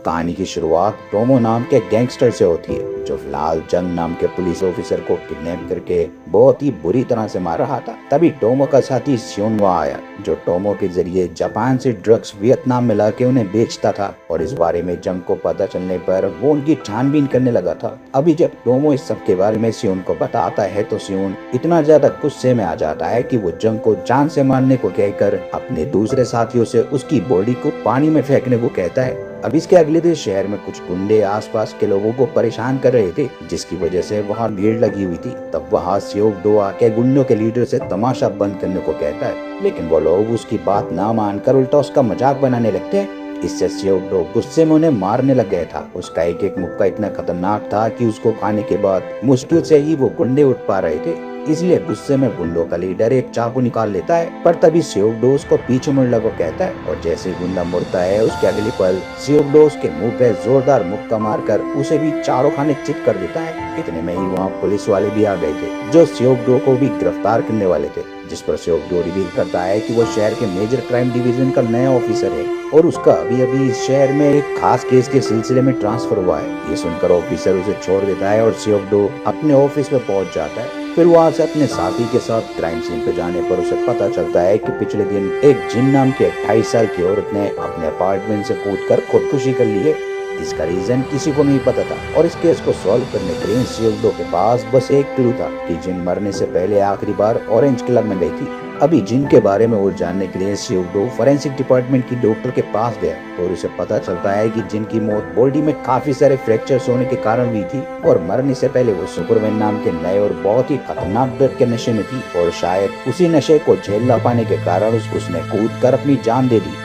कहानी की शुरुआत टोमो नाम के गैंगस्टर से होती है, जो फिलहाल जंग नाम के पुलिस ऑफिसर को किडनैप करके बहुत ही बुरी तरह से मार रहा था। तभी टोमो का साथी सियोन वहाँ आया, जो टोमो के जरिए जापान से ड्रग्स वियतनाम में लाके उन्हें बेचता था। और इस बारे में जंग को पता चलने पर वो उनकी छानबीन करने लगा था। अभी जब टोमो इस सब के बारे में सियोन को बताता है तो सियोन इतना ज्यादा गुस्से में आ जाता है कि वो जंग को जान से मारने को कहकर अपने दूसरे साथियों से उसकी बॉडी को पानी में फेंकने को कहता है। अब इसके अगले दिन शहर में कुछ गुंडे आसपास के लोगों को परेशान कर रहे थे, जिसकी वजह से वहाँ भीड़ लगी हुई थी। तब वहाँ सियोक डो आके गुंडों के लीडर से तमाशा बंद करने को कहता है, लेकिन वो लोग उसकी बात ना मानकर उल्टा उसका मजाक बनाने लगते हैं। इससे सियोक डो गुस्से में उन्हें मारने लग गया था। उसका एक एक मुक्का इतना खतरनाक था कि उसको खाने के बाद मुश्किल से ही वो गुंडे उठ पा रहे थे। इसलिए गुस्से में गुंडों का लीडर एक चाकू निकाल लेता है, पर तभी सियोक डो उसको पीछे मुड़ने को कहता है और जैसे ही गुंडा मुड़ता है उसके अगले पल सियोक डो उसके मुंह पे जोरदार मुक्का मारकर उसे भी चारों खाने चित कर देता है। इतने में ही वहाँ पुलिस वाले भी आ गए थे, जो सियोक डो को भी गिरफ्तार करने वाले थे। जिस पर सियोक डो रिवील करता है कि वो शहर के मेजर क्राइम डिवीजन का नया ऑफिसर है और उसका अभी अभी इस शहर में एक खास केस के सिलसिले में ट्रांसफर हुआ है। ये सुनकर ऑफिसर उसे छोड़ देता है और सियोक डो अपने ऑफिस में पहुंच जाता है। फिर वहाँ से अपने साथी के साथ क्राइम सीन पे जाने पर उसे पता चलता है कि पिछले दिन एक जिन नाम की 28 साल की औरत ने अपने अपार्टमेंट से कूदकर खुदकुशी कर ली है। इसका रीजन किसी को नहीं पता था और इस केस को सॉल्व करने के लिए सियोक डो के पास बस एक क्लू था कि जिन मरने से पहले आखिरी बार ऑरेंज क्लब में गई थी। अभी जिन के बारे में और जानने के लिए सियोक डो फोरेंसिक डिपार्टमेंट की डॉक्टर के पास गया और उसे पता चलता है कि जिन की मौत बॉडी में काफी सारे फ्रैक्चर्स होने के कारण हुई थी और मरने से पहले वो सुपरमैन नाम के नए और बहुत ही खतरनाक ड्रग के नशे में थी और शायद उसी नशे को झेल ना पाने के कारण उसने कूद कर अपनी जान दे दी।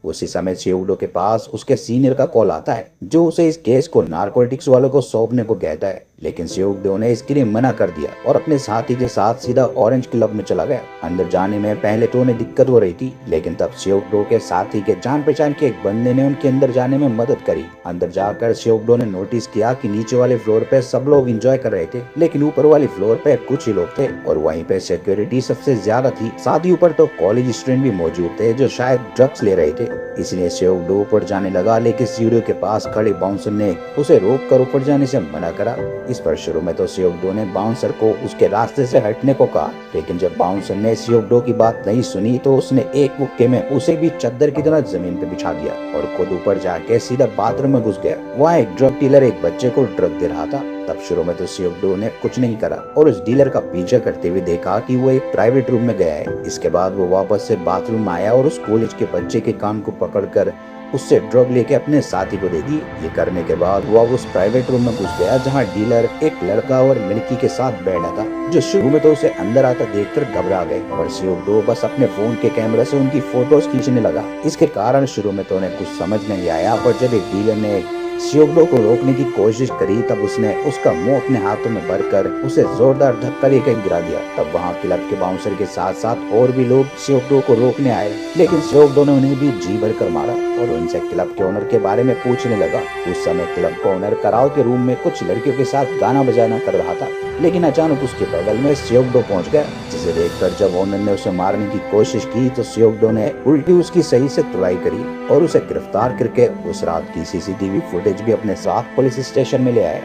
उसी समय सियोक डो के पास उसके सीनियर का कॉल आता है, जो उसे इस केस को नारकोटिक्स वालों को सौंपने को कहता है, लेकिन सियोक डो ने इसके लिए मना कर दिया और अपने साथी के साथ सीधा ऑरेंज क्लब में चला गया। अंदर जाने में पहले तो उन्हें दिक्कत हो रही थी, लेकिन तब सियोक डो के साथी के जान पहचान के एक बंदे ने उनके अंदर जाने में मदद करी। अंदर जाकर सियोक डो ने नोटिस किया कि नीचे वाले फ्लोर पे सब लोग एंजॉय कर रहे थे, लेकिन ऊपर वाली फ्लोर पे कुछ ही लोग थे और वहीं पे सिक्योरिटी सबसे ज्यादा थी। साथ ही ऊपर तो कॉलेज स्टूडेंट भी मौजूद थे जो शायद ड्रग्स ले रहे थे। इसलिए सियोक डो ऊपर जाने लगा, लेकिन सीढ़ियों के पास खड़े बाउंसर ने उसे रोक कर ऊपर जाने से मना करा। इस पर शुरू में तो सियोक डो ने बाउंसर को उसके रास्ते से हटने को कहा, लेकिन जब बाउंसर ने सियोक डो की बात नहीं सुनी तो उसने एक मुक्के में उसे भी चद्दर की तरह जमीन पे बिछा दिया और खुद ऊपर जाके सीधा बाथरूम में घुस गया। वहाँ एक ड्रग डीलर एक बच्चे को ड्रग दे रहा था। तब शुरू में तो सियोक डो ने कुछ नहीं करा और उस डीलर का पीछा करते हुए देखा कि वो एक प्राइवेट रूम में गया है। इसके बाद वो वापस से बाथरूम आया और उस कॉलेज के बच्चे के कान को पकड़कर उससे ड्रग लेके अपने साथी को दे दी। ये करने के बाद वो उस प्राइवेट रूम में घुस गया जहाँ डीलर एक लड़का और लड़की के साथ बैठा था, जो शुरू में तो उसे अंदर आता देखकर घबरा गए और सियोक डो बस अपने फोन के कैमरे से उनकी फोटोज खींचने लगा। इसके कारण शुरू में तो उन्हें कुछ समझ नहीं आया, पर जब एक डीलर ने सियोक डो को रोकने की कोशिश करी तब उसने उसका मुंह अपने हाथों में भरकर उसे जोरदार धक्का लेकर गिरा दिया। तब वहाँ क्लब के बाउंसर के साथ साथ और भी लोग सियोक डो को रोकने आए, लेकिन सियोक डो ने उन्हें भी जी भर कर मारा और उनसे क्लब के ओनर के बारे में पूछने लगा। उस समय क्लब का ओनर कराओके रूम में कुछ लड़कियों के साथ गाना बजाना कर रहा था, लेकिन अचानक उसके बगल में सियोक डो पहुंच गया, जिसे देखकर जब ओनर ने उसे मारने की कोशिश की तो सियोक डो ने उल्टी उसकी सही से तुड़ाई करी और उसे गिरफ्तार करके उस रात की सीसीटीवी फुटेज भी अपने साथ पुलिस स्टेशन में ले आए।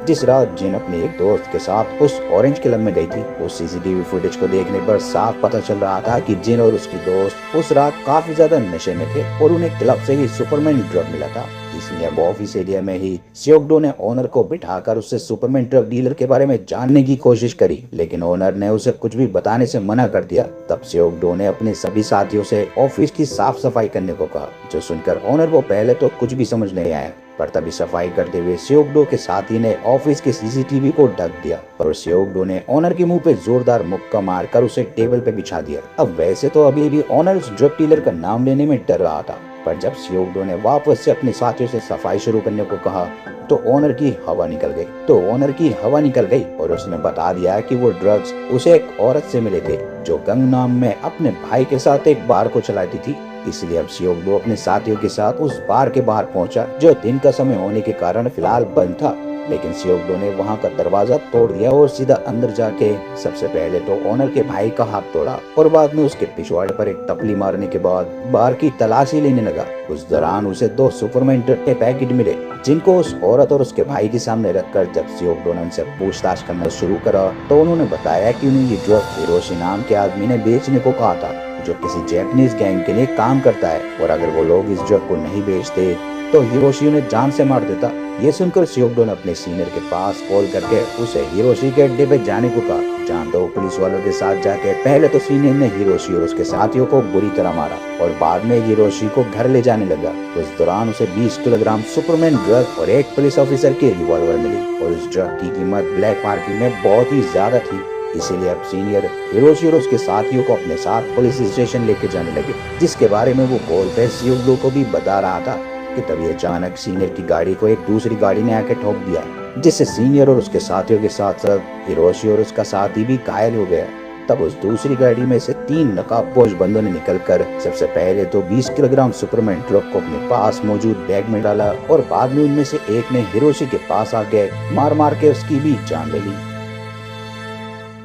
जिस रात जिन अपने एक दोस्त के साथ उस ऑरेंज क्लब में गई थी, उस सीसीटीवी फुटेज को देखने पर साफ पता चल रहा था कि जिन और उसकी दोस्त उस रात काफी ज्यादा नशे में थे और उन्हें क्लब से ही सुपरमैन ड्रग मिला था। इसलिए अब ऑफिस एरिया में ही सियोक डो ने ओनर को बिठाकर उससे सुपरमैन ड्रग डीलर के बारे में जानने की कोशिश करी, लेकिन ओनर ने उसे कुछ भी बताने से मना कर दिया। तब सियोक डो ने अपने सभी साथियों से ऑफिस की साफ सफाई करने को कहा, जो सुनकर ओनर को पहले तो कुछ भी समझ नहीं आया, पर तभी सफाई करते हुए सियोक डो के साथी ने ऑफिस के सीसीटीवी को ढक दिया और सियोक डो ने ओनर के मुंह पे जोरदार मुक्का मारकर उसे टेबल पे बिछा दिया। अब वैसे तो अभी भी ओनर उस ड्रग डीलर का नाम लेने में डर रहा था, पर जब सियोक डो ने वापस से अपने साथियों से सफाई शुरू करने को कहा तो ओनर की हवा निकल गई और उसने बता दिया कि वो ड्रग्स उसे एक औरत से मिले थे, जो गंग नाम में अपने भाई के साथ एक बार को चलाती थी। इसलिए अब सियोक डो अपने साथियों के साथ उस बार के बाहर पहुंचा, जो दिन का समय होने के कारण फिलहाल बंद था। लेकिन सियोगडो ने वहाँ का दरवाजा तोड़ दिया और सीधा अंदर जाके सबसे पहले तो ओनर के भाई का हाथ तोड़ा और बाद में उसके पिछवाड़े पर एक टपली मारने के बाद बाहर की तलाशी लेने लगा। उस दौरान उसे 2 सुपरमैन ड्रग के पैकेट मिले, जिनको उस औरत और उसके भाई के सामने रखकर जब सियोगडो ने उनसे पूछताछ करना शुरू करा तो उन्होंने बताया कि उन्हें ये ड्रग हिरोशी नाम के आदमी ने बेचने को कहा था, जो किसी जैपनीज गैंग के लिए काम करता है, और अगर वो लोग इस ड्रग को नहीं बेचते तो हिरोशी उन्हें जान से मार देता। ये सुनकर सियोगडो ने अपने सीनियर के पास कॉल करके उसे हिरोशी के अड्डे पे जाने को कहा, जहाँ 2 पुलिस वालों के साथ जाके पहले तो सीनियर ने हिरोशी और उसके साथियों को बुरी तरह मारा और बाद में हिरोशी को घर ले जाने लगा। उस दौरान उसे 20 किलोग्राम सुपरमैन ड्रग और एक पुलिस ऑफिसर की रिवॉल्वर मिली और उस ड्रग की कीमत ब्लैक मार्केट में बहुत ही ज्यादा थी। इसीलिए अब सीनियर हिरोशी और उसके साथियों को अपने साथ पुलिस स्टेशन लेके जाने लगे, जिसके बारे में वो कॉल पे सियोगडो को भी बता रहा था कि तभी अचानक सीनियर की गाड़ी को एक दूसरी गाड़ी ने आके ठोक दिया, जिससे सीनियर और उसके साथियों के साथ साथ हिरोशी और उसका साथी भी घायल हो गया। तब उस दूसरी गाड़ी में से 3 नकाबपोश बंदों ने निकलकर सबसे पहले तो 20 किलोग्राम सुपरमैन ड्रग को अपने पास मौजूद बैग में डाला और बाद में उनमें से एक ने हिरोशी के पास आके मार के उसकी भी जान ले ली।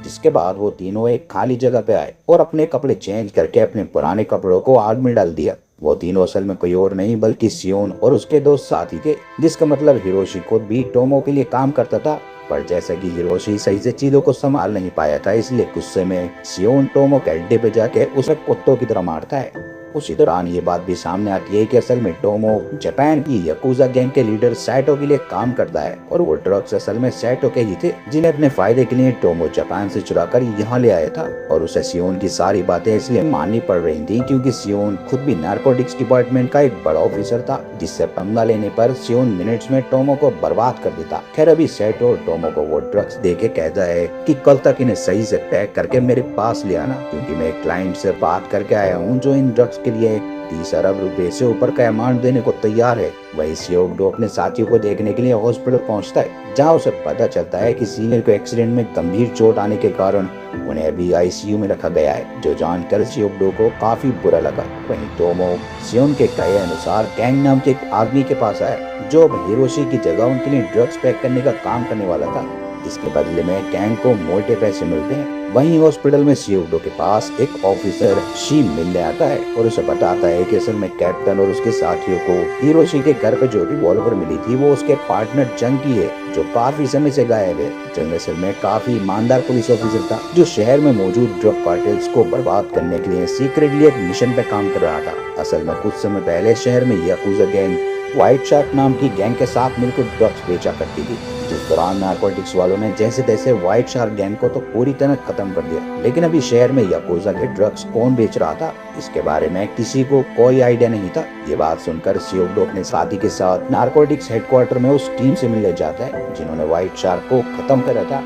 जिसके बाद वो तीनों एक खाली जगह पे आए और अपने कपड़े चेंज करके अपने पुराने कपड़ों को आग में डाल दिया। वो तीनों असल में कोई और नहीं बल्कि सियोन और उसके 2 साथी थे, जिसका मतलब हिरोशी खुद भी टोमो के लिए काम करता था, पर जैसा कि हिरोशी सही से चीजों को संभाल नहीं पाया था, इसलिए गुस्से में सियोन टोमो के अड्डे पे जाके उसे कुत्तों की तरह मारता है। उसी दौरान ये बात भी सामने आती है कि असल में टोमो जापान की याकुजा गैंग के लीडर सैटो के लिए काम करता है और वो ड्रग्स असल में सैटो के ही थे, जिन्हें अपने फायदे के लिए टोमो जापान से चुराकर यहाँ ले आया था। और उसे सियोन की सारी बातें इसलिए माननी पड़ रही थी क्योंकि सियोन खुद भी नारकोटिक्स डिपार्टमेंट का एक बड़ा ऑफिसर था, जिससे पंगा लेने पर सियोन मिनट्स में टोमो को बर्बाद कर देता। खैर अभी सैटो टोमो को वो ड्रग्स दे के कहता है कि कल तक इन्हें सही से पैक करके मेरे पास ले आना, क्योंकि मैं एक क्लाइंट से बात करके आया हूँ जो इन ड्रग्स के लिए 30 अरब रुपए से ऊपर का अमाउंट देने को तैयार है। वही सियोगडो अपने साथियों को देखने के लिए हॉस्पिटल पहुंचता है, जहां उसे पता चलता है कि सीनियर को एक्सीडेंट में गंभीर चोट आने के कारण उन्हें अभी आईसीयू में रखा गया है, जो जानकर सियोगडो को काफी बुरा लगा। वहीं टोमो सियोन के कहे अनुसार गैंग नाम के एक आदमी के पास आया, जो अब हिरोशी की जगह उनके लिए ड्रग्स पैक करने का काम करने वाला था, जिसके बदले में गैंग को मोटे पैसे मिलते हैं। वहीं हॉस्पिटल में सियोगडो के पास एक ऑफिसर शी मिलने आता है और उसे बताता है कि असल में कैप्टन और उसके साथियों को हिरोशी के घर पे जो रिवॉल्वर मिली थी वो उसके पार्टनर जंग की है, जो काफी समय से गायब है। जंग असल में काफी ईमानदार पुलिस ऑफिसर था, जो शहर में मौजूद ड्रग कार्टेल्स को बर्बाद करने के लिए सीक्रेटली एक मिशन पे काम कर रहा था। असल में कुछ समय पहले शहर में याकुजा गैंग व्हाइट शार्क नाम की गैंग के साथ मिलकर ड्रग्स बेचा करती थी, जिस दौरान नारकोटिक्स वालों ने जैसे तैसे व्हाइट शार्क गैंग को तो पूरी तरह खत्म कर दिया। लेकिन अभी शहर में याकुजा के ड्रग्स कौन बेच रहा था, इसके बारे में किसी को कोई आइडिया नहीं था। ये बात सुनकर सियोगडो अपने साथी के साथ नारकोटिक्स हेडक्वार्टर में उस टीम से मिलने जाता है जिन्होंने व्हाइट शार्क को खत्म करा था,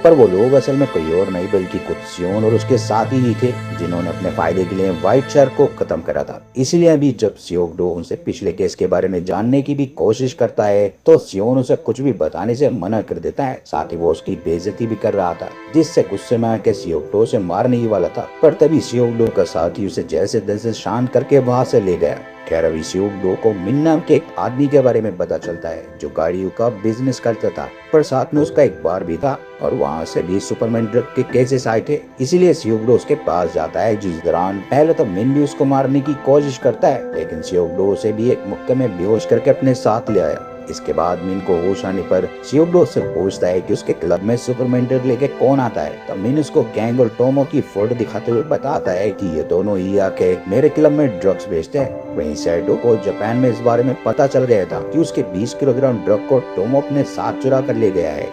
पर वो लोग असल में कोई और नहीं बल्कि खुद सियोन और उसके साथी ही थे, जिन्होंने अपने फायदे के लिए व्हाइट शार्क को खत्म करा था। इसलिए अभी जब सियोगडो उनसे पिछले केस के बारे में जानने की भी कोशिश करता है तो सियोन उसे कुछ भी बताने से मना कर देता है, साथ ही वो उसकी बेइज्जती भी कर रहा था, जिससे गुस्से में आके सियोगडो से मारने ही वाला था। पर तभी सियोगडो का साथी उसे जैसे तैसे शांत करके वहाँ से ले गया। खैर अभी सियोगडो को मिन नाम के एक आदमी के बारे में पता चलता है, जो गाड़ियों का बिजनेस करता था, पर साथ में उसका एक बार भी था और वहाँ से भी सुपरमैन ड्रग के केसेस आए थे। इसीलिए सियोगडो उसके पास जाता है, जिस दौरान पहले तो मिन भी उसको मारने की कोशिश करता है, लेकिन सियोगडो उसे भी एक मुक्के में बेहोश करके अपने साथ ले आया। इसके बाद मिन को होश आने पर सियोगडो से पूछता है कि उसके क्लब में सुपरमैन ड्रग लेके कौन आता है। तब मिन उसको गैंग और टोमो की फोटो दिखाते हुए बताता है कि ये दोनों ही आके मेरे क्लब में ड्रग्स बेचते हैं। वहीं सैटो को जापान में इस बारे में पता चल गया था कि उसके 20 किलोग्राम ड्रग को टोमो अपने साथ चुरा कर ले गया है।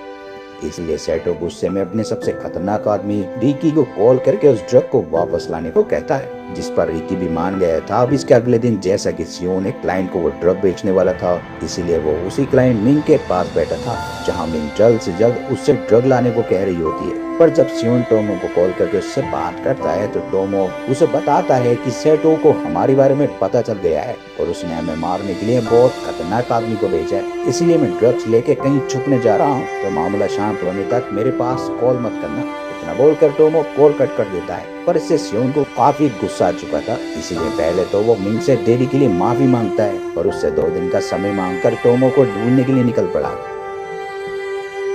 इसलिए सैटो गुस्से में अपने सबसे खतरनाक आदमी रिकी को कॉल करके उस ड्रग को वापस लाने को कहता है, जिस पर रिकी भी मान गया था। अब इसके अगले दिन जैसा कि सियोन एक क्लाइंट को वो ड्रग बेचने वाला था, इसीलिए वो उसी क्लाइंट मिंग के पास बैठा था, जहां मिंग जल्द से जल्द उससे ड्रग लाने को कह रही होती है। पर जब सियोन टोमो को कॉल करके उससे बात करता है तो टोमो उसे बताता है कि सैटो को हमारे बारे में पता चल गया है और उसने हमें मारने के लिए बहुत खतरनाक आदमी को भेजा है, इसलिए मैं ड्रग्स लेके कहीं छुपने जा रहा हूँ, तो मामला शांत होने तक मेरे पास कॉल मत करना। इतना बोलकर टोमो कॉल कट कर देता है, पर इससे सियोन को काफी गुस्सा आ चुका था। इसीलिए पहले तो वो मिंग से देरी के लिए माफी मांगता है और उससे 2 दिन का समय मांगकर टोमो को ढूंढने के लिए निकल पड़ा।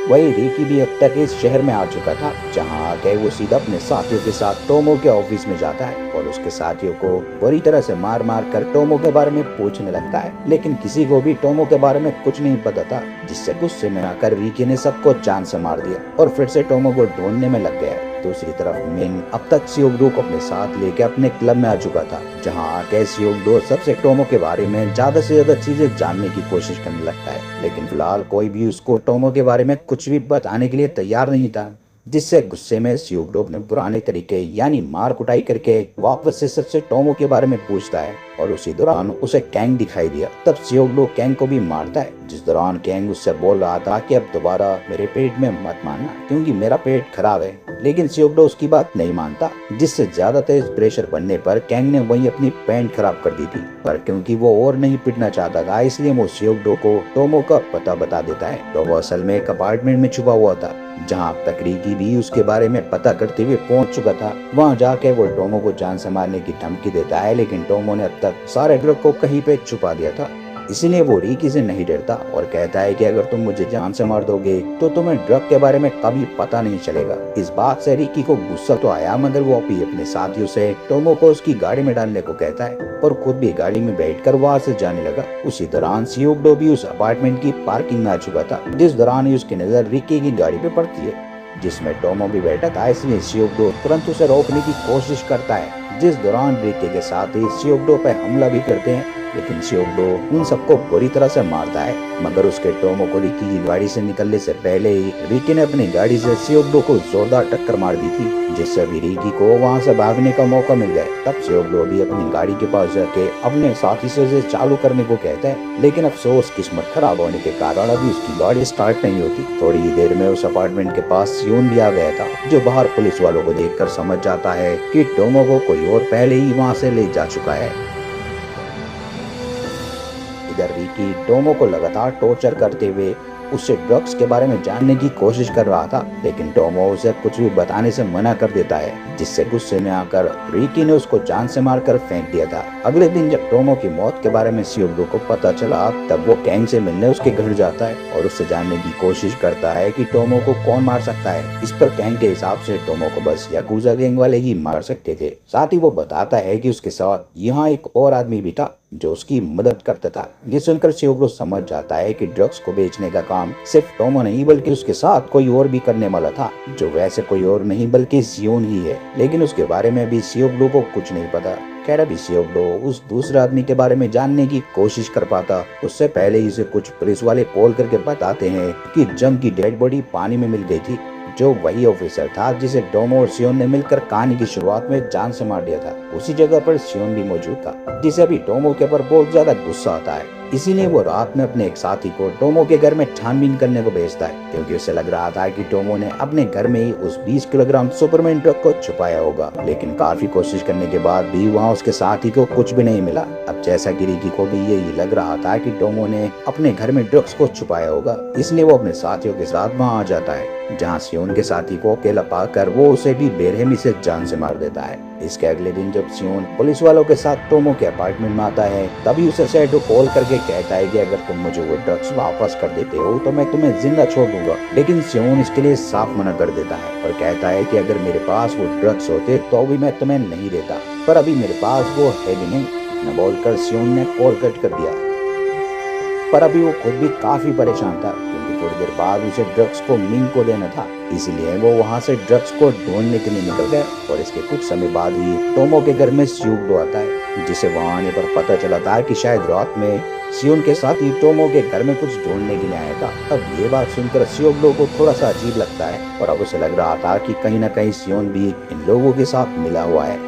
वही रिकी भी अब तक इस शहर में आ चुका था, जहां आके वो सीधा अपने साथियों के साथ टोमो के ऑफिस में जाता है और उसके साथियों को बुरी तरह से मार मार कर टोमो के बारे में पूछने लगता है। लेकिन किसी को भी टोमो के बारे में कुछ नहीं पता था, जिससे गुस्से में आकर रिकी ने सबको जान से मार दिया और फिर से टोमो को ढूंढने में लग गया। दूसरी तरफ मिन अब तक सियोगडो को अपने साथ लेके अपने क्लब में आ चुका था, जहां आके सियोगडो सबसे टोमो के बारे में ज्यादा से ज्यादा चीजें जानने की कोशिश करने लगता है। लेकिन फिलहाल कोई भी उसको टोमो के बारे में कुछ भी बताने के लिए तैयार नहीं था, जिससे गुस्से में सियोगडो ने पुराने तरीके यानी मार कुटाई करके वापस से सबसे टोमो के बारे में पूछता है और उसी दौरान उसे कैंग दिखाई दिया। तब सियोगडो कैंग को भी मारता है, जिस दौरान कैंग उससे बोल रहा था कि अब दोबारा मेरे पेट में मत मारना क्योंकि मेरा पेट खराब है। लेकिन सियोगडो उसकी बात नहीं मानता, जिससे ज्यादा तेज प्रेशर बनने पर कैंग ने वही अपनी पैंट खराब कर दी थी। पर क्योंकि वो और नहीं पिटना चाहता था, इसलिए वो सियोगडो को टोमो का पता बता देता है। तो वो असल में एक अपार्टमेंट में छुपा हुआ था, जहाँ अब तक रिकी भी उसके बारे में पता करते हुए पहुंच चुका था। वहाँ जाके वो टोमो को जान से मारने की धमकी देता है, लेकिन टोमो ने अब तक सारे ड्रग को कहीं पे छुपा दिया था, इसलिए वो रिकी से नहीं डरता और कहता है कि अगर तुम मुझे जान से मार दोगे तो तुम्हें ड्रग के बारे में कभी पता नहीं चलेगा। इस बात से रिकी को गुस्सा तो आया, मगर वो अभी अपने साथियों से टोमो को उसकी गाड़ी में डालने को कहता है और खुद भी गाड़ी में बैठकर वहाँ से जाने लगा। उसी दौरान सियोगडो भी उस अपार्टमेंट की पार्किंग में आ चुका था, जिस दौरान ही उसकी नजर रिकी की गाड़ी पे पड़ती है, जिसमें टोमो भी बैठा था। इसलिए सियोगडो तुरंत उसे रोकने की कोशिश करता है, जिस दौरान रिकी के साथ ही सियोगडो पे हमला भी करते हैं। लेकिन सियोगडो उन सबको बुरी तरह से मारता है, मगर उसके टोमो को रिकी की गाड़ी से निकलने से पहले ही रिकी ने अपनी गाड़ी से सियोगडो को जोरदार टक्कर मार दी थी, जिससे भी रिकी को वहां से भागने का मौका मिल गया। तब सियोगडो भी अपनी गाड़ी के पास जाके अपने साथी से उसे चालू करने को कहता है, लेकिन अफसोस किस्मत खराब होने के कारण अभी उसकी गाड़ी स्टार्ट नहीं होती। थोड़ी ही देर में उस अपार्टमेंट के पास सियोन भी आ गया था, जो बाहर पुलिस वालों को देखकर समझ जाता है कि टोमो को कोई और पहले ही वहां से ले जा चुका है। इधर रिकी टोमो को लगातार टॉर्चर करते हुए उससे ड्रग्स के बारे में जानने की कोशिश कर रहा था, लेकिन टोमो उसे कुछ भी बताने से मना कर देता है, जिससे गुस्से में आकर रिकी ने उसको जान से मारकर फेंक दिया था। अगले दिन जब टोमो की मौत के बारे में सियोगडो को पता चला, तब वो कैंग से मिलने उसके घर जाता है और उससे जानने की कोशिश करता है कि टोमो को कौन मार सकता है। इस पर कैंग के हिसाब से टोमो को बस याकुजा गैंग वाले ही मार सकते थे। साथ ही वो बताता है कि उसके साथ यहाँ एक और आदमी भी था जो उसकी मदद करता था। ये सुनकर सियोगडो समझ जाता है कि ड्रग्स को बेचने का काम सिर्फ टोमो नहीं बल्कि उसके साथ कोई और भी करने वाला था, जो वैसे कोई और नहीं बल्कि सियोन ही है। लेकिन उसके बारे में भी सियोगडो को कुछ नहीं पता। खैर अभी सियोगडो उस दूसरे आदमी के बारे में जानने की कोशिश कर पाता, उससे पहले ही उसे कुछ पुलिस वाले कॉल करके बताते हैं कि जंग की डेड बॉडी पानी में मिल गई थी, जो वही ऑफिसर था जिसे टोमो और सियोन ने मिलकर कहानी की शुरुआत में जान से मार दिया था। उसी जगह पर सियोन भी मौजूद था, जिसे अभी टोमो के ऊपर बहुत ज्यादा गुस्सा आता है। इसीलिए वो रात में अपने एक साथी को टोमो के घर में छानबीन करने को भेजता है, क्योंकि उसे लग रहा था कि टोमो ने अपने घर में ही उस 20 किलोग्राम सुपरमैन ड्रग को छुपाया होगा। लेकिन काफी कोशिश करने के बाद भी वहाँ उसके साथी को कुछ भी नहीं मिला। अब जैसा कि रिकी को भी यही लग रहा था कि टोमो ने अपने घर में ड्रग्स को छुपाया होगा, इसलिए वो अपने साथियों के साथ वहाँ आ जाता है, जहाँ सियोन के साथी को अकेला पाकर वो उसे भी बेरहमी से जान से मार देता है। इसके अगले दिन जब सियोन पुलिस वालों के साथ टोमो के अपार्टमेंट में आता है, तभी उसे शैडो कॉल करके कहता है कि अगर तुम मुझे वो ड्रग्स वापस कर देते हो तो मैं तुम्हें जिंदा छोड़ दूंगा। लेकिन सियोन इसके लिए साफ मना कर देता है और कहता है कि अगर मेरे पास वो ड्रग्स होते तो भी मैं तुम्हें नहीं देता, पर अभी मेरे पास वो है भी नहीं। न बोलकर सियोन ने कॉल कट कर दिया। पर अभी वो खुद भी काफी परेशान था, क्योंकि थोड़ी देर बाद उसे ड्रग्स को मिंग को देना था। इसलिए वो वहाँ से ड्रग्स को ढूंढने के लिए निकल गया और इसके कुछ समय बाद ही टोमो के घर में सियोगडो आता है, जिसे वहाँ आने पर पता चला था कि शायद रात में सियोन के साथ ही टोमो के घर में कुछ ढूंढने के लिए आया था। अब ये बात सुनकर सियोगडो को थोड़ा सा अजीब लगता है और अब उसे लग रहा था कि कहीं न कहीं सियोन भी इन लोगों के साथ मिला हुआ है।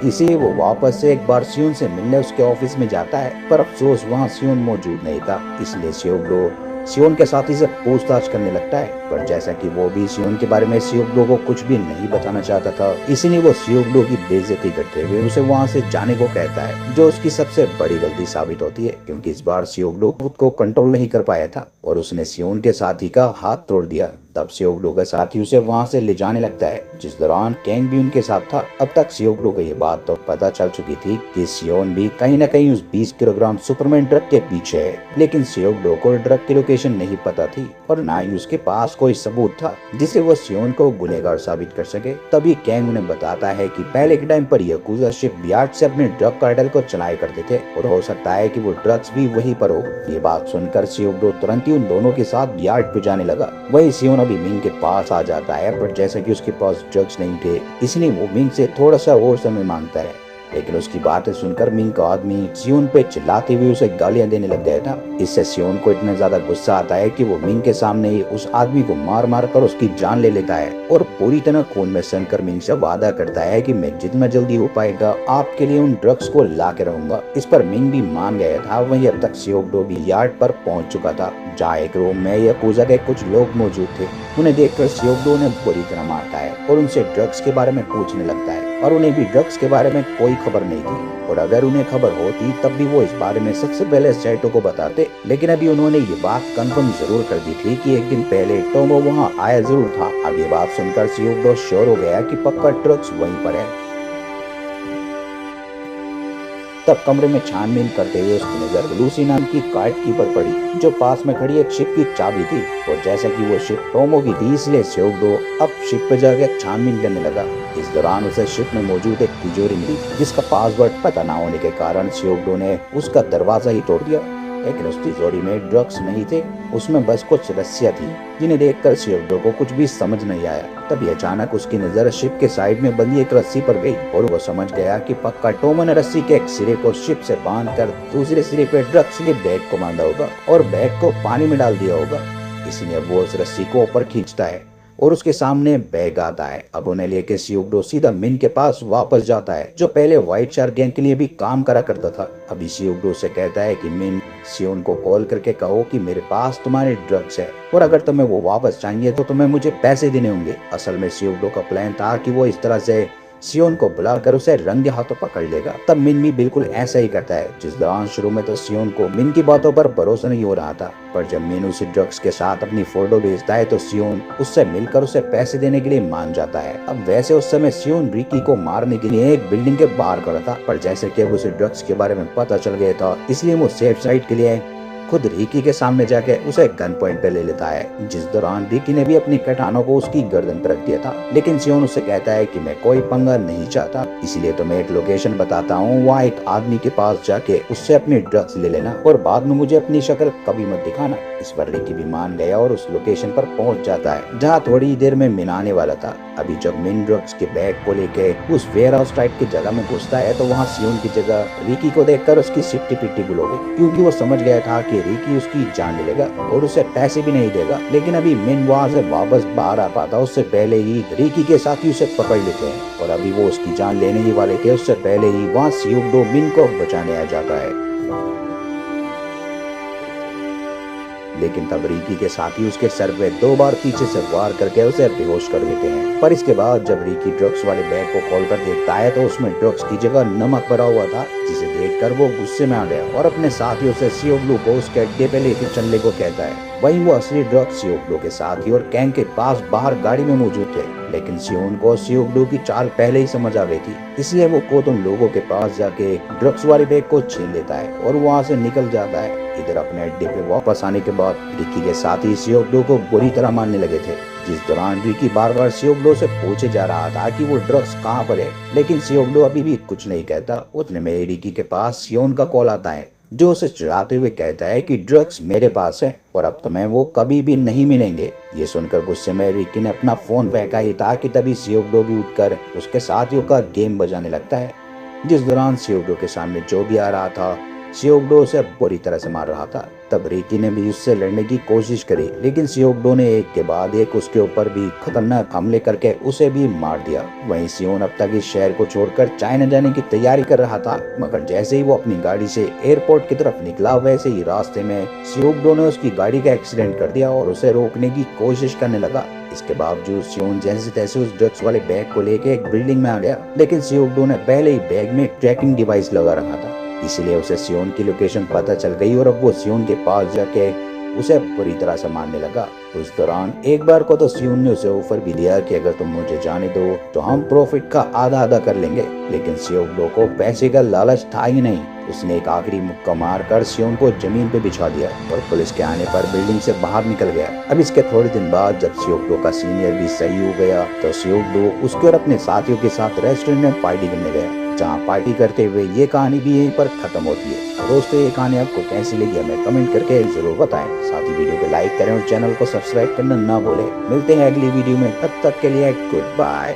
इसीलिए वो वापस से एक बार सियोन से मिलने उसके ऑफिस में जाता है, पर अफसोस वहाँ सियोन मौजूद नहीं था। इसलिए सियोगडो सियोन के साथी से पूछताछ करने लगता है, पर जैसा कि वो भी सियोन के बारे में सियोगडो को कुछ भी नहीं बताना चाहता था, इसीलिए वो सियोगडो की बेइज्जती करते हुए उसे वहाँ से जाने को कहता है, जो उसकी सबसे बड़ी गलती साबित होती है, क्योंकि इस बार सियोगडो खुद को कंट्रोल नहीं कर पाया था और उसने सियोन के साथी का हाथ तोड़ दिया, तब सियोगडो का साथी उसे वहाँ से ले जाने लगता है, जिस दौरान कैंग भी उनके साथ था। अब तक सियोगडो को ये बात तो पता चल चुकी थी कि सियोन भी कहीं न कहीं उस 20 किलोग्राम सुपरमैन ड्रग के पीछे है, लेकिन सियोगडो को ड्रग की लोकेशन नहीं पता थी और ना ही उसके पास कोई सबूत था जिससे वो सियोन को गुनहगार साबित कर सके। तभी कैंग उन्हें बताता है कि पहले के टाइम पर याकुजा शिप यार्ड से अपने ड्रग कार्टेल को चलाया करते थे और हो सकता है कि वो ड्रग्स भी वहीं पर हो। ये बात सुनकर सियोगडो तुरंत ही उन दोनों के साथ यार्ड पे जाने लगा। वही सियोन अभी मिंग के पास आ जाता है, पर जैसा कि उसके पास ड्रग्स नहीं थे इसलिए वो मिंग से थोड़ा सा और समय मांगता है, लेकिन उसकी बातें सुनकर मिंग का आदमी सियोन पे चिल्लाते हुए उसे गालियां देने लग गया था। इससे सियोन को इतना ज्यादा गुस्सा आता है कि वो मिंग के सामने ही उस आदमी को मार मार कर उसकी जान ले लेता है और पूरी तरह खून में सनकर मिंग से वादा करता है कि मैं जितना जल्दी हो पाएगा आपके लिए उन ड्रग्स को ला के रहूंगा। इस पर मिंग भी मान गया था। वहीं अब तक सियोगडो भी यार्ड पर पहुंच चुका था, जहाँ एक रूम में याकुजा के कुछ लोग मौजूद थे। उन्हें देखकर सियोगडो ने बुरी तरह मारता है और उनसे ड्रग्स के बारे में पूछने लगता है, और उन्हें भी ड्रग्स के बारे में कोई खबर नहीं थी, और अगर उन्हें खबर होती तब भी वो इस बारे में सबसे पहले सेटो को बताते। लेकिन अभी उन्होंने ये बात कंफर्म जरूर कर दी थी कि एक दिन पहले टोमो वहाँ आया जरूर था। अब ये बात सुनकर सियोगडो श्योर हो गया कि पक्का ड्रग्स वहीं पर है। तब कमरे में छानबीन करते हुए उसकी नजर लूसी नाम की कार्ड कीपर पड़ी, जो पास में खड़ी एक शिप की चाबी थी, और जैसा कि वो शिप टोमो की थी इसलिए सियोगडो अब शिप पे जाकर छानबीन करने लगा। इस दौरान उसे शिप में मौजूद एक तिजोरी मिली जिसका पासवर्ड पता न होने के कारण सियोगडो ने उसका दरवाजा ही तोड़ दिया। लेकिन उस तिजोरी में ड्रग्स नहीं थे, उसमें बस कुछ रस्सियां थी, जिन्हें देखकर सियोगडो को कुछ भी समझ नहीं आया। तभी अचानक उसकी नजर शिप के साइड में बंधी एक रस्सी पर गई और वो समझ गया कि पक्का टोमो ने रस्सी के एक सिरे को शिप से बांधकर दूसरे सिरे पे ड्रग्स के बैग को बांधा होगा और बैग को पानी में डाल दिया होगा। इसलिए वो उस रस्सी को ऊपर खींचता है और उसके सामने बैग आता है। अब उन्हें लेके सियोगडो सीधा मिन के पास वापस जाता है, जो पहले व्हाइट शार्क गैंग के लिए भी काम करा करता था। अभी सियोगडो से कहता है कि मिन, सियोन को कॉल करके कहो कि मेरे पास तुम्हारे ड्रग्स है और अगर तुम्हें वो वापस चाहिए तो तुम्हें मुझे पैसे देने होंगे। असल में सियोगडो का प्लान था कि वो इस तरह से सियोन को बुलाकर उसे रंगे हाथों पकड़ लेगा। तब मिन भी बिल्कुल ऐसा ही करता है, जिस दौरान शुरू में तो सियोन को मिन की बातों पर भरोसा नहीं हो रहा था, पर जब मिन उसे ड्रग्स के साथ अपनी फोटो भेजता है तो सियोन उससे मिलकर उसे पैसे देने के लिए मान जाता है। अब वैसे उस समय सियोन रिकी को मारने के लिए एक बिल्डिंग के बाहर खड़ा था, पर जैसे कि अब उसे ड्रग्स के बारे में पता चल गया था इसलिए वो सेफ साइड के लिए खुद रिकी के सामने जाके उसे गन पॉइंट पे ले लेता है, जिस दौरान रिकी ने भी अपनी कटानों को उसकी गर्दन पर रख दिया था। लेकिन सियोन उसे कहता है कि मैं कोई पंगा नहीं चाहता, इसलिए तो मैं एक लोकेशन बताता हूँ, वहाँ एक आदमी के पास जाके उससे अपनी ड्रग्स ले लेना और बाद में मुझे अपनी शक्ल कभी मत दिखाना। इस पर रिकी भी मान गया और उस लोकेशन पर पहुंच जाता है जहाँ थोड़ी देर में मिन आने वाला था। अभी जब मिन ड्रग्स के बैग को लेके उस वेयर हाउस टाइप की जगह में घुसता है तो वहाँ सियोन की जगह रिकी को देखकर उसकी सिट्टी पिट्टी गुल हो गई, क्योंकि वो समझ गया था कि रिकी उसकी जान ले लेगा और उसे पैसे भी नहीं देगा। लेकिन अभी मिन वहाँ से वापस बाहर आ पाता उससे पहले ही रिकी के साथी उसे पकड़ लेते हैं और अभी वो उसकी जान लेने ही वाले थे उससे पहले ही वहाँ सियोगडो मिन को बचाने आ जाता है। लेकिन तब रिकी के साथी उसके सर पे 2 बार पीछे से वार करके उसे बेहोश कर देते हैं। पर इसके बाद जब रिकी ड्रग्स वाले बैग को खोलकर देखता है तो उसमें ड्रग्स की जगह नमक भरा हुआ था, जिसे देखकर वो गुस्से में आ गया और अपने साथियों से सियोगडो को उसके अड्डे पे लेकर चलने को कहता है। वहीं वो असली ड्रग्स सियोगडो के साथी और कैंग के पास बाहर गाड़ी में मौजूद थे, लेकिन सियोन को सियोगडो की चाल पहले ही समझ आ गई थी, इसलिए वो खुद उन लोगों के पास जाके ड्रग्स वाले बैग को छीन लेता है और वहाँ से निकल जाता है। इधर अपने अड्डे पे वापस आने के बाद रिकी के साथी सियोगडो को बुरी तरह मारने लगे थे, जिस दौरान रिकी बार बार सियोगडो से पूछे जा रहा था कि वो ड्रग्स कहाँ पर है, लेकिन सियोगडो अभी भी कुछ नहीं कहता। उतने में रिकी के पास सियोन का कॉल आता है, जो उसे चिढ़ाते हुए कहता है कि ड्रग्स मेरे पास है और अब तुम्हें वो कभी भी नहीं मिलेंगे। ये सुनकर गुस्से में रिकी ने अपना फोन फेंका ही था कि तभी सियोगडो भी उठकर उसके साथियों का गेम बजाने लगता है, जिस दौरान सियोगडो के सामने जो भी आ रहा था सियोगडो उसे बुरी तरह से मार रहा था। तब रिकी ने भी उससे लड़ने की कोशिश करी, लेकिन सियोगडो ने एक के बाद एक उसके ऊपर भी खतरनाक हमले करके उसे भी मार दिया। वहीं सियोन अब तक इस शहर को छोड़कर चाइना जाने की तैयारी कर रहा था, मगर जैसे ही वो अपनी गाड़ी से एयरपोर्ट की तरफ निकला वैसे ही रास्ते में सियोगडो ने उसकी गाड़ी का एक्सीडेंट कर दिया और उसे रोकने की कोशिश करने लगा। इसके बावजूद सियोन जैसे तैसे उस ड्रग्स वाले बैग को लेके एक बिल्डिंग में आ गया, लेकिन सियोगडो ने पहले ही बैग में ट्रैकिंग डिवाइस लगा रखा था, इसलिए उसे सियोन की लोकेशन पता चल गई और अब वो सियोन के पास जाके उसे बुरी तरह से मारने लगा। उस दौरान एक बार को तो सियोन ने उसे ऑफर भी दिया कि अगर तुम मुझे जाने दो तो हम प्रॉफिट का आधा आधा कर लेंगे, लेकिन सियोक-डो को पैसे का लालच था ही नहीं। उसने एक आखिरी मुक्का मारकर सियोन को जमीन पे बिछा दिया और पुलिस के आने पर बिल्डिंग से बाहर निकल गया। अब इसके थोड़े दिन बाद जब सियोक-डो का सीनियर भी सही हो गया तो सियोक-डो उसके और अपने साथियों के साथ रेस्टोरेंट में पार्टी करने गया, जहाँ पार्टी करते हुए ये कहानी भी यहीं पर खत्म होती है। तो दोस्तों, ये कहानी आपको कैसी लगी हमें कमेंट करके जरूर बताएं। साथ ही वीडियो को लाइक करें और चैनल को सब्सक्राइब करना ना भूलें। मिलते हैं अगली वीडियो में, तब तक के लिए गुड बाय।